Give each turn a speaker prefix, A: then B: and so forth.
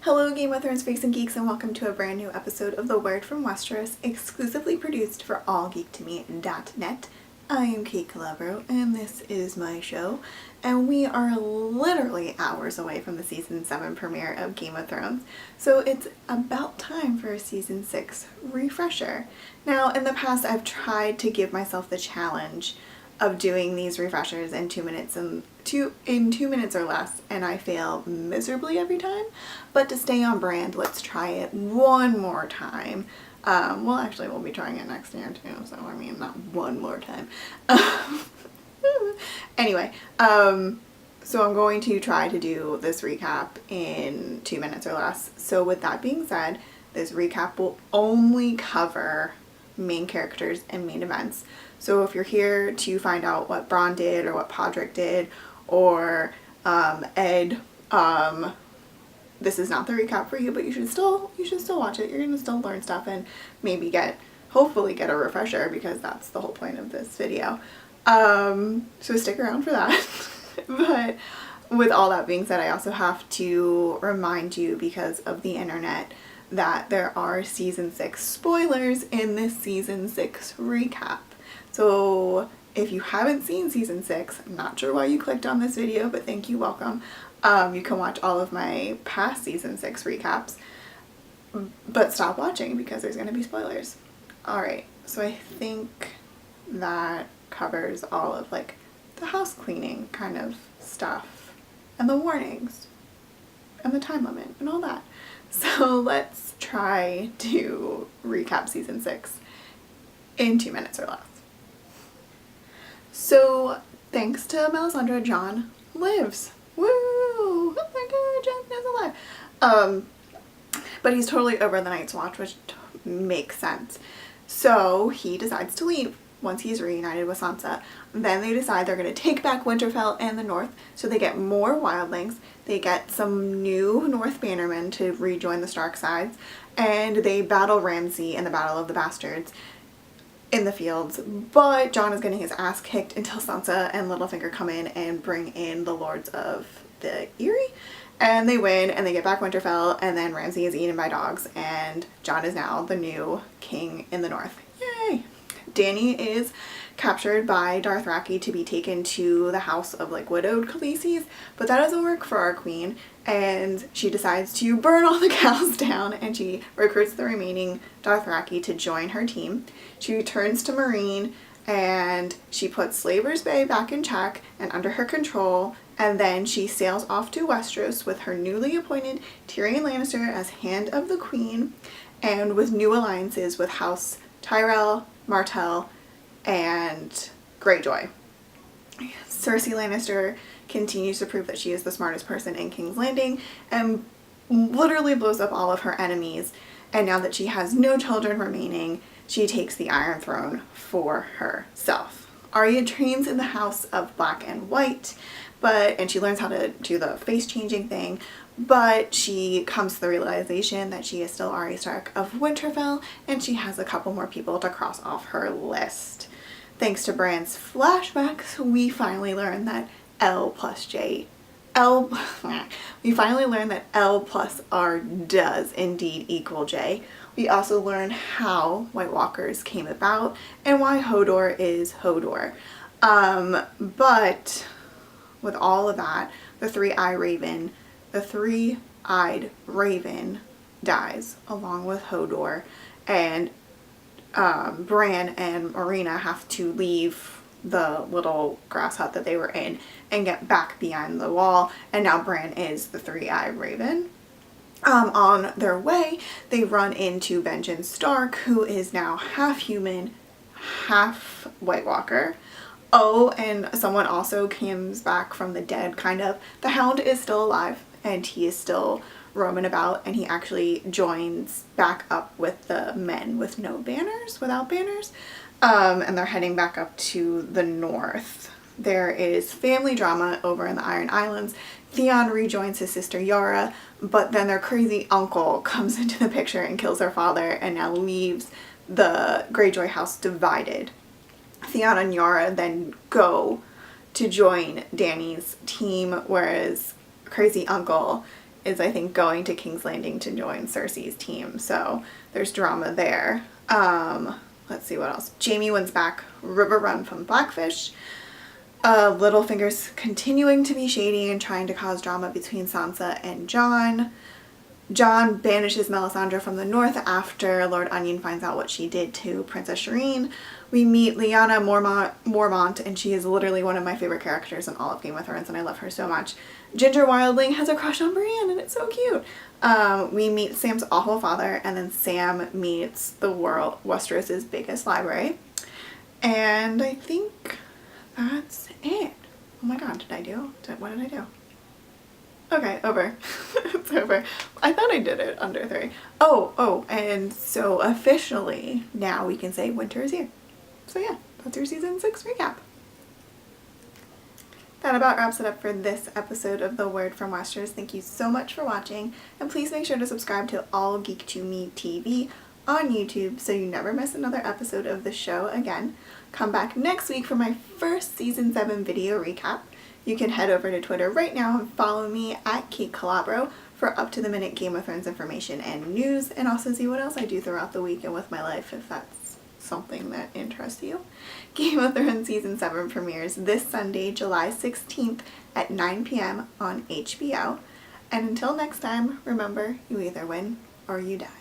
A: Hello Game of Thrones freaks and geeks, and welcome to a brand new episode of The Word from Westeros, exclusively produced for AllGeekToMe.net. I am Kait Calabrò, and this is my show, and we are literally hours away from the Season 7 premiere of Game of Thrones, so it's about time for a Season 6 refresher. Now, in the past, I've tried to give myself the challenge of doing these refreshers in 2 minutes and 2 minutes or less, and I fail miserably every time. But to stay on brand, let's try it one more time. Well, actually, we'll be trying it next year too, so I mean, not one more time. Anyway, so I'm going to try to do this recap in 2 minutes or less. So with that being said, this recap will only cover main characters and main events. So if you're here to find out what Bronn did or what Podrick did or Ed, this is not the recap for you, but you should still watch it. You're gonna still learn stuff and maybe hopefully get a refresher, because that's the whole point of this video. So stick around for that. But with all that being said, I also have to remind you, because of the internet, that there are Season 6 spoilers in this Season 6 recap. So if you haven't seen Season 6, I'm not sure why you clicked on this video, but thank you, welcome. You can watch all of my past Season 6 recaps, but stop watching because there's going to be spoilers. Alright, so I think that covers all of like the house cleaning kind of stuff, and the warnings, and the time limit, and all that. So let's try to recap Season 6 in 2 minutes or less. So, thanks to Melisandre, Jon lives. Woo! Oh my god, Jon is alive! But he's totally over the Night's Watch, which makes sense. So, he decides to leave once he's reunited with Sansa. Then they decide they're going to take back Winterfell and the North, so they get more wildlings, they get some new North Bannermen to rejoin the Stark sides, and they battle Ramsay in the Battle of the Bastards in the fields. But Jon is getting his ass kicked until Sansa and Littlefinger come in and bring in the Lords of the Eyrie, and they win, and they get back Winterfell, and then Ramsay is eaten by dogs, and Jon is now the new king in the North. Yay! Dany is captured by Dothraki to be taken to the house of like widowed Khaleesi's, but that doesn't work for our queen, and she decides to burn all the cows down, and she recruits the remaining Dothraki to join her team. She returns to Meereen, and she puts Slaver's Bay back in check and under her control, and then she sails off to Westeros with her newly appointed Tyrion Lannister as Hand of the Queen, and with new alliances with House Tyrell, Martell, and Greyjoy. Cersei Lannister continues to prove that she is the smartest person in King's Landing and literally blows up all of her enemies, and now that she has no children remaining, she takes the Iron Throne for herself. Arya trains in the House of Black and White, and she learns how to do the face changing thing, but she comes to the realization that she is still Arya Stark of Winterfell, and she has a couple more people to cross off her list. Thanks to Bran's flashbacks, we finally learn that L plus R does indeed equal J. We also learn how White Walkers came about and why Hodor is Hodor. But with all of that, the three-eyed raven dies along with Hodor, and Bran and Marina have to leave the little grass hut that they were in and get back behind the wall, and now Bran is the three-eyed raven. On their way, they run into Benjen Stark, who is now half human, half White Walker. Oh, and someone also comes back from the dead, kind of. The Hound is still alive, and he is still roaming about, and he actually joins back up with the men without banners, and they're heading back up to the north. There is family drama over in the Iron Islands. Theon rejoins his sister Yara, but then their crazy uncle comes into the picture and kills their father, and now leaves the Greyjoy house divided. Theon and Yara then go to join Dany's team, whereas crazy uncle is, I think, going to King's Landing to join Cersei's team. So there's drama there. Let's see what else. Jaime wins back River Run from Blackfish. Littlefinger's continuing to be shady and trying to cause drama between Sansa and Jon. Jon banishes Melisandre from the north after Lord Onion finds out what she did to Princess Shireen. We meet Lyanna Mormont, and she is literally one of my favorite characters in all of Game of Thrones, and I love her so much. Ginger Wildling has a crush on Brienne, and it's so cute. We meet Sam's awful father, and then Sam meets the Westeros' biggest library. And I think that's it. Oh my god, what did I do? Okay, over. It's over. I thought I did it under 3. Oh, and so officially now we can say winter is here. So yeah, that's your season 6 recap. That about wraps it up for this episode of The Word from Westeros. Thank you so much for watching, and please make sure to subscribe to AllGeekToMeTV on YouTube so you never miss another episode of the show again. Come back next week for my first season 7 video recap. You can head over to Twitter right now and follow me at Kait Calabrò for up-to-the-minute Game of Thrones information and news, and also see what else I do throughout the week and with my life if that's something that interests you. Game of Thrones Season 7 premieres this Sunday, July 16th at 9 p.m. on HBO. And until next time, remember, you either win or you die.